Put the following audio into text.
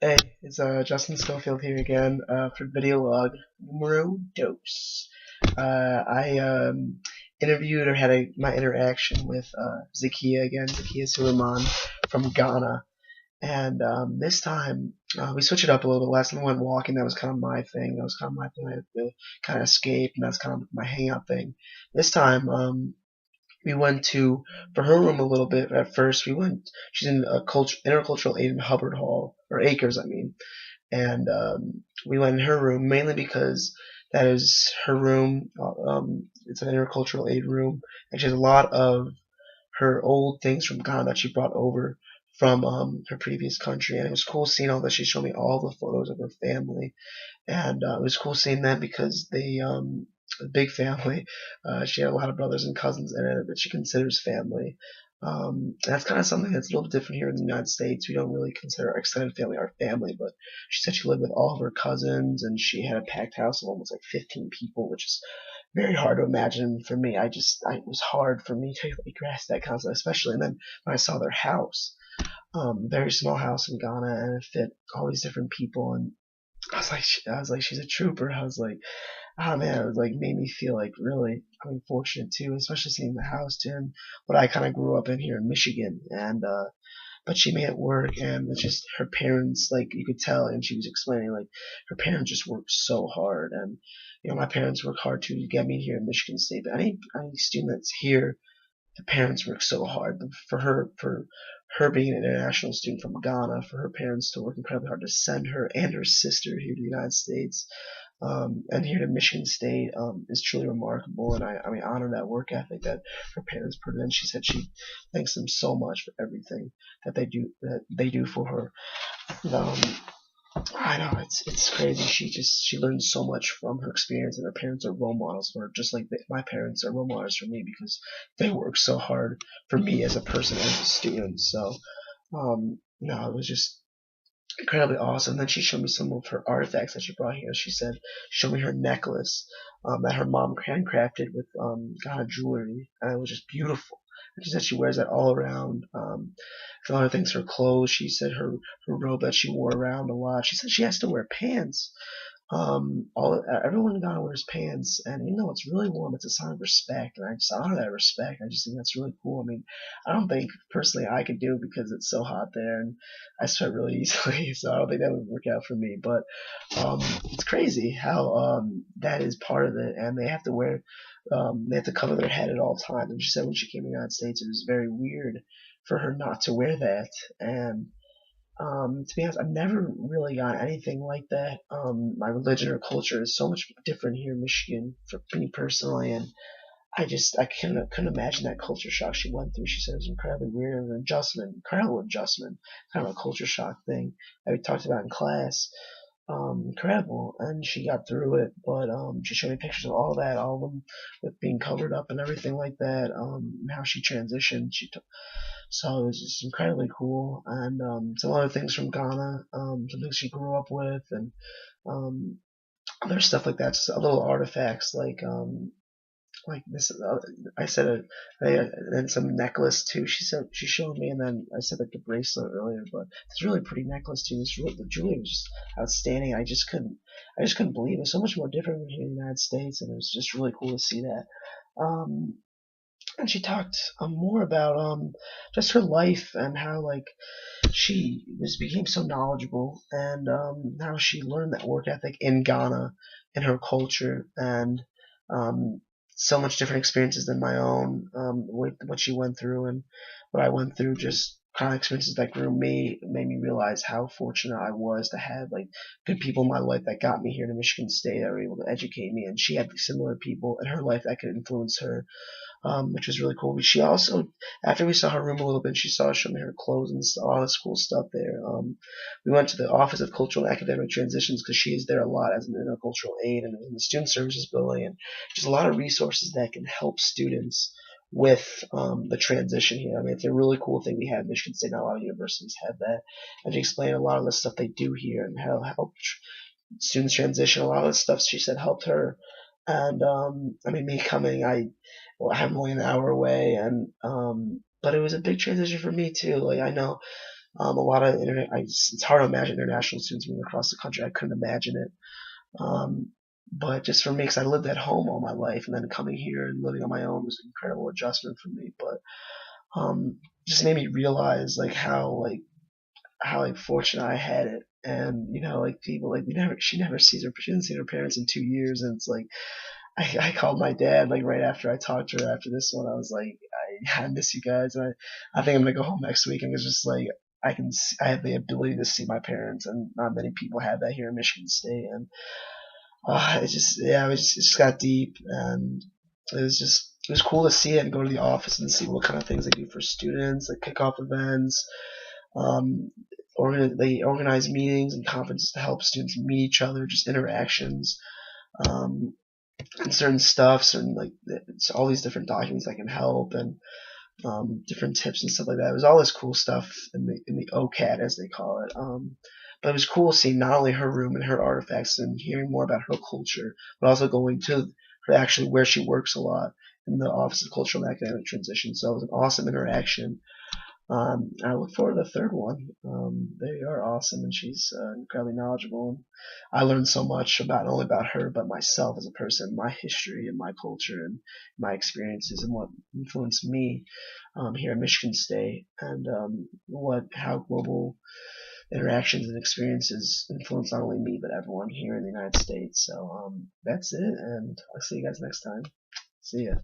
Hey, it's Justin Schofield here again for video log numero dos. I interviewed or had my interaction with Zakia again, Zakia Suleiman from Ghana, and this time we switched it up a little bit. Last time we went walking, that was kind of my thing. That was kind of my thing. I had to kind of escape, and that's kind of my hangout thing. This time we went to for her room a little bit at first. We went. She's in a intercultural aid in Hubbard Hall or Acres, I mean, and we went in her room mainly because that is her room. It's an intercultural aid room, and she has a lot of her old things from Ghana that she brought over from her previous country, and it was cool seeing all that. She showed me all the photos of her family, and it was cool seeing them because they a big family. She had a lot of brothers and cousins in it that she considers family. That's kind of something that's a little bit different here in the United States. We don't really consider our extended family our family, but she said she lived with all of her cousins, and she had a packed house of almost like 15 people, which is very hard to imagine for me. It was hard for me to like grasp that concept, especially. And then when I saw their house, very small house in Ghana, and it fit all these different people, and I was like, she's a trooper. I was like, oh man, it was like made me feel like really, I mean, fortunate too, especially seeing the house too, and what I kind of grew up in here in Michigan, and but she made it work, and it's just her parents, like you could tell, and she was explaining like her parents just worked so hard, and my parents work hard too to get me here in Michigan State, but any student that's here, the parents work so hard. But for her being an international student from Ghana, for her parents to work incredibly hard to send her and her sister here to the United States, and here to Michigan State, is truly remarkable. And I mean, honor that work ethic that her parents put in. She said she thanks them so much for everything that they do for her. Um, I know it's crazy. She learned so much from her experience, and her parents are role models for her, just like my parents are role models for me because they work so hard for me as a person as a student. So no, it was just incredibly awesome. Then she showed me some of her artifacts that she brought here. She showed me her necklace that her mom handcrafted with Ghana jewelry, and it was just beautiful. And she said she wears that all around. For other things, her clothes. She said her robe that she wore around a lot. She said she has to wear pants. Everyone in Ghana wears pants, and even though it's really warm, it's a sign of respect, and I just honor that respect. I just think that's really cool. I mean, I don't think personally I could do it because it's so hot there, and I sweat really easily, so I don't think that would work out for me. But it's crazy how that is part of it, and they have to cover their head at all times. And she said when she came to the United States, it was very weird for her not to wear that, and to be honest, I've never really got anything like that. My religion or culture is so much different here in Michigan for me personally, and I couldn't imagine that culture shock she went through. She said it was incredibly weird and an adjustment, incredible adjustment, kind of a culture shock thing that we talked about in class. Incredible, and she got through it. But she showed me pictures of all that, all of them with being covered up and everything like that. How she transitioned, so it was just incredibly cool, and some other things from Ghana, some things she grew up with, and um, other stuff like that, just little artifacts like this. I said and some necklace too. She showed me, and then I said like the bracelet earlier, but it's a really pretty necklace too. The jewelry was just outstanding. I just couldn't believe it. So much more different than here in the United States, and it was just really cool to see that. Um, and she talked more about just her life and how like she became so knowledgeable, and how she learned that work ethic in Ghana and her culture, and um, so much different experiences than my own, with what she went through and what I went through, just kind of experiences that grew me, made me realize how fortunate I was to have like good people in my life that got me here to Michigan State that were able to educate me, and she had similar people in her life that could influence her, which was really cool. She also, after we saw her room a little bit, she saw us show me her clothes and all this cool stuff there. We went to the Office of Cultural and Academic Transitions because she is there a lot as an intercultural aide and in the Student Services building, and just a lot of resources that can help students with the transition here. I mean, it's a really cool thing we have at Michigan State. Not a lot of universities have that. And she explained a lot of the stuff they do here and how help students transition. A lot of the stuff she said helped her. And I mean, me coming, I'm only an hour away, and but it was a big transition for me too. Like I know A lot of it's hard to imagine international students moving across the country. I couldn't imagine it. Um, but just for me, because I lived at home all my life, and then coming here and living on my own was an incredible adjustment for me. But just made me realize like how like fortunate I had it. And like people like she didn't see her parents in 2 years, and it's like I called my dad like right after I talked to her after this one. I was like, I miss you guys, and I think I'm gonna go home next week. And it's just like I have the ability to see my parents, and not many people have that here in Michigan State. And it just got deep, and it was cool to see it and go to the office and see what kind of things they do for students, like kickoff events. Um, they organize meetings and conferences to help students meet each other, just interactions. Um, and certain stuff, certain like it's all these different documents that can help, and different tips and stuff like that. It was all this cool stuff in the OCAD as they call it. But it was cool seeing not only her room and her artifacts and hearing more about her culture, but also going to her actually where she works a lot in the Office of Cultural and Academic Transition. So it was an awesome interaction. I look forward to the third one. They are awesome, and she's incredibly knowledgeable. And I learned so much about not only about her, but myself as a person, my history and my culture and my experiences, and what influenced me here at Michigan State, and how global interactions and experiences influence not only me but everyone here in the United States. So that's it, and I'll see you guys next time. See ya.